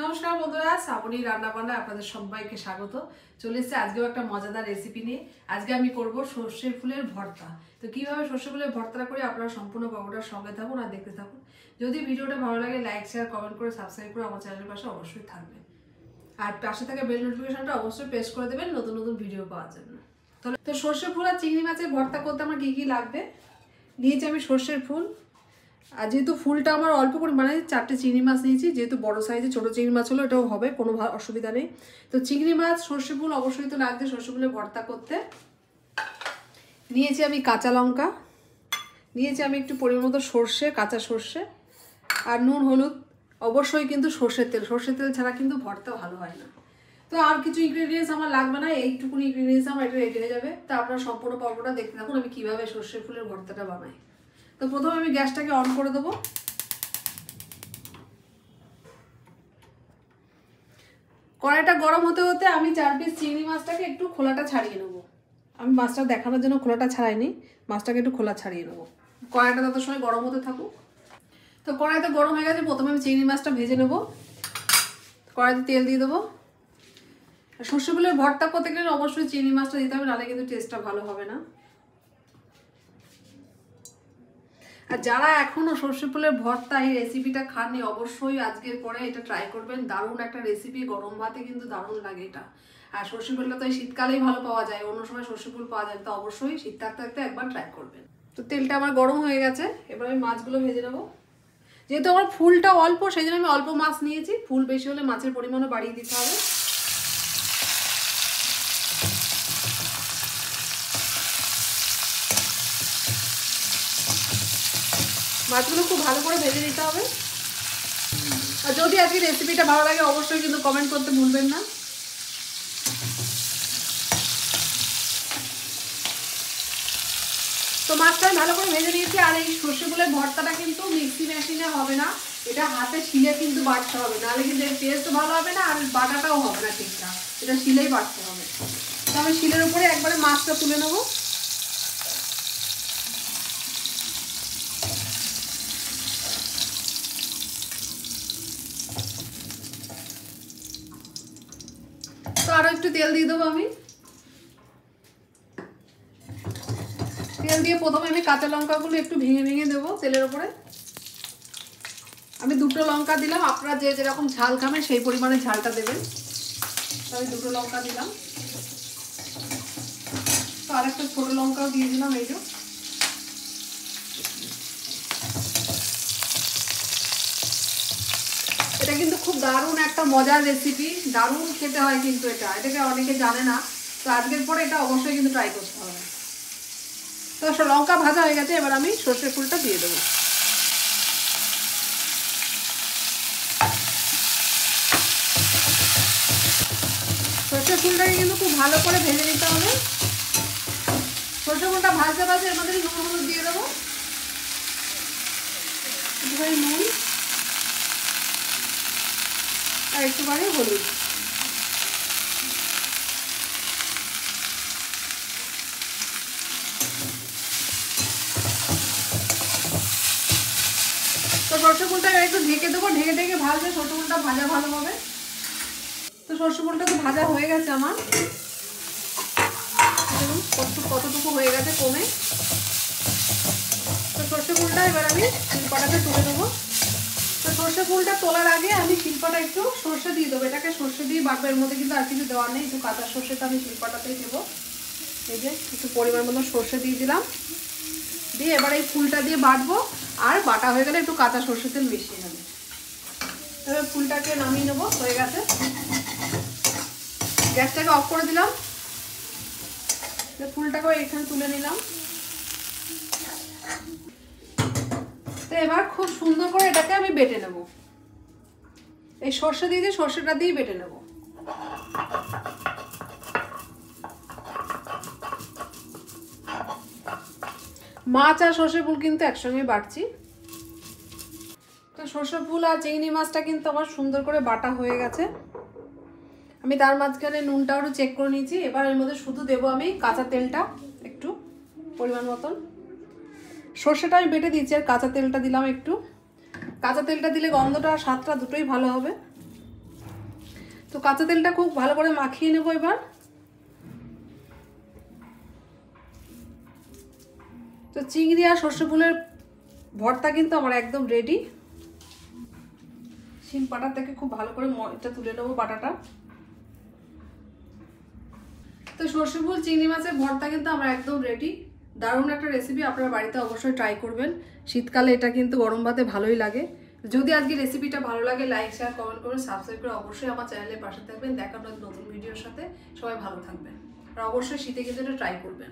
নমস্কার বন্ধুরা, শ্রাবণী রান্নাবান্না আপনাদের সবাইকে স্বাগত। চলে এসেছে আজকেও একটা মজাদার রেসিপি নিয়ে। আজকে আমি করব সর্ষে ফুলের ভর্তা। তো কিভাবে সর্ষে ফুলের ভর্তাটা করি আপনারা সম্পূর্ণ পর্বটার সঙ্গে থাকুন আর দেখতে থাকুন। যদি ভিডিওটা ভালো লাগে লাইক শেয়ার কমেন্ট করে সাবস্ক্রাইব করে আমার চ্যানেলের পাশে অবশ্যই থাকবেন। আর পাশে থাকা বেল নোটিফিকেশনটা অবশ্যই প্রেস করে দেবেন নতুন নতুন ভিডিও পাওয়ার জন্য। তো সর্ষে ফুল আর চিংড়ি মাছের ভর্তা করতে আমার কী কী লাগবে নিয়েছি আমি সর্ষের ফুল। আর যেহেতু ফুলটা আমার অল্প পরিমাণে 4টে চিংড়ি মাছ নিয়েছি, যেহেতু বড় সাইজে ছোটো চিংড়ি মাছ হলো এটাও হবে, কোনো অসুবিধা নেই। তো চিংড়ি মাছ সর্ষে ফুল অবশ্যই তো লাগবে সর্ষে ফুলের ভর্তা করতে। নিয়েছি আমি কাঁচা লঙ্কা, নিয়েছি আমি একটু পরিমাণ মতো সর্ষে, কাঁচা সর্ষে আর নুন হলুদ। অবশ্যই কিন্তু সর্ষের তেল ছাড়া কিন্তু ভর্তা ভালো হয় না। তো আর কিছু ইনগ্রেডিয়েন্টস আমার লাগবে না, এইটুকুনি ইনগ্রেডিয়েন্টস আমার এটা রেডি হয়ে যাবে। তা আপনারা সম্পূর্ণ পর্বটা দেখতে থাকুন আমি কীভাবে সর্ষে ফুলের ভর্তাটা বানাই। তো প্রথমে আমি গ্যাসটাকে অন করে দেবো। কড়াইটা গরম হতে হতে আমি 4 পিস চিংড়ি মাছটাকে একটু খোলাটা ছাড়িয়ে নেবো। আমি মাছটা দেখানোর জন্য খোলাটা ছাড়াইনি, মাছটাকে একটু খোলা ছাড়িয়ে নেবো। কড়াইটা তত সময় গরম হতে থাকুক। তো কড়াইতে গরম হয়ে গেছে, প্রথমে আমি চিংড়ি মাছটা ভেজে নেবো। কড়াইতে তেল দিয়ে দেবো। সর্ষে ফুলের ভর্তা করতে গেলে অবশ্যই চিংড়ি মাছটা দিতে হবে, নাহলে কিন্তু টেস্টটা ভালো হবে না। আর যারা এখনো সর্ষে ফুলের ভর্তা এই রেসিপিটা খাননি অবশ্যই আজকের পরে এটা ট্রাই করবেন। দারুণ একটা রেসিপি, গরম ভাতে কিন্তু দারুণ লাগে এটা। আর সর্ষে ফুলটা তো এই শীতকালেই ভালো পাওয়া যায়, অন্য সময় সর্ষে ফুল পাওয়া যায়, তো অবশ্যই শীত থাকতে থাকতে একবার ট্রাই করবেন। তো তেলটা আমার গরম হয়ে গেছে, এবার আমি মাছগুলো ভেজে নেবো। যেহেতু আমার ফুলটা অল্প সেই জন্য আমি অল্প মাছ নিয়েছি, ফুল বেশি হলে মাছের পরিমাণও বাড়িয়ে দিতে হবে। মাছগুলো খুব ভালো করে ভেজে নিতে হবে। আর যদি আজকে রেসিপিটা ভালো লাগে অবশ্যই কিন্তু কমেন্ট করতে ভুলবেন না। তো মাছটা আমি ভালো করে ভেজে নিয়েছি। আর এই সর্ষে ফুলের ভর্তাটা কিন্তু মিক্সি মেশিনে হবে না, এটা হাতে শিলে কিন্তু বাটতে হবে, নাহলে কিন্তু এর টেস্টও ভালো হবে না আর বাটাটাও হবে না ঠিকঠাক, এটা শিলেই বাটতে হবে। তো আমি শিলের উপরে একবারে মাছটা তুলে নেবো। তো আরো একটু তেল দিয়ে দেবো আমি। তেল দিয়ে প্রথমে আমি কাঁচা লঙ্কাগুলো একটু ভেঙে ভেঙে দেবো তেলের উপরে। আমি 2টো লঙ্কা দিলাম, আপনারা যে যেরকম ঝাল খাবেন সেই পরিমাণে ঝালটা দেবেন। তো আমি 2টো লঙ্কা দিলাম। তো আরেকটা ছোটো লঙ্কাও দিয়ে দিলাম। এই যে এটা কিন্তু খুব দারুণ একটা মজার রেসিপি, দারুণ খেতে হয় কিন্তু এটাকে অনেকে জানে না। তো আজকের পরে এটা অবশ্যই কিন্তু ট্রাই করতে হবে। তো লঙ্কা ভাজা হয়ে গেছে, এবার আমি সর্ষে ফুলটা দিয়ে দেবো। সর্ষে ফুলটাকে কিন্তু খুব ভালো করে ভেজে নিতে হবে। সর্ষে ফুলটা ভাজতে ভাজতে এর মধ্যে নুন হলুদ দিয়ে দেবো, একটুখানি নুন আর একটুখানি হলুদ। তো সর্ষে ফুলটা একটু ঢেকে দেবো, ঢেকে ঢেকে ভাজলে সর্ষে ফুলটা ভাজা ভালো হবে। তো সর্ষে ফুলটা তো ভাজা হয়ে গেছে আমার, দেখুন কতটুকু হয়ে গেছে কমে। তো সর্ষে ফুলটা এবার আমি শিলপাটাতে তুলে দেবো। তো সর্ষে ফুলটা তোলার আগে আমি শিলপাটা একটু সর্ষে দিয়ে দেবো, এটাকে সর্ষে দিয়ে বাটবো, এর মধ্যে কিন্তু আর কিছু দেওয়ার নেই, একটু কাঁচা সর্ষেটা আমি শিলপাটাতেই দেবো। এই যে একটু পরিমাণ মতো সর্ষে দিয়ে দিলাম, দিয়ে এবার এই ফুলটা দিয়ে বাটবো। আর বাটা হয়ে গেলে একটু কাঁচা সর্ষে তেল মিশিয়ে নেবো। এবার ফুলটাকে নামিয়ে নেবো, হয়ে গেছে। গ্যাসটাকে অফ করে দিলাম, ফুলটাকে এখানে তুলে নিলাম। তো এবার খুব সুন্দর করে এটাকে আমি বেটে নেব, এই সর্ষে দিয়ে সর্ষেটা দিয়ে বেটে নেব। মাছ আর সর্ষে ফুল কিন্তু একসঙ্গে বাটছি। তো সর্ষে ফুল আর চিংড়ি মাছটা কিন্তু আমার সুন্দর করে বাটা হয়ে গেছে। আমি তার মাঝখানে নুনটাও একটু চেক করে নিয়েছি। এবার এর মধ্যে শুধু দেবো আমি কাঁচা তেলটা একটু পরিমাণ মতন। সর্ষেটা আমি বেটে দিয়েছি আর কাঁচা তেলটা দিলাম একটু। কাঁচা তেলটা দিলে গন্ধটা আর স্বাদটা দুটোই ভালো হবে। তো কাঁচা তেলটা খুব ভালো করে মাখিয়ে নেবো এবার। তো চিংড়ি আর সর্ষে ফুলের ভর্তা কিন্তু আমার একদম রেডি। শিম পাটা থেকে খুব ভালো করে এটা তুলে নেবো বাটাটা। তো সর্ষে ফুল চিংড়ি মাছের ভর্তা কিন্তু আমার একদম রেডি। দারুণ একটা রেসিপি, আপনারা বাড়িতে অবশ্যই ট্রাই করবেন। শীতকালে এটা কিন্তু গরম ভাতে ভালোই লাগে। যদি আজকে রেসিপিটা ভালো লাগে লাইক শেয়ার কমেন্ট করবেন, সাবস্ক্রাইব করে অবশ্যই আমার চ্যানেলের পাশে থাকবেন। দেখা আপনাদের নতুন ভিডিওর সাথে। সবাই ভালো থাকবেন আর অবশ্যই শীতে কিন্তু এটা ট্রাই করবেন।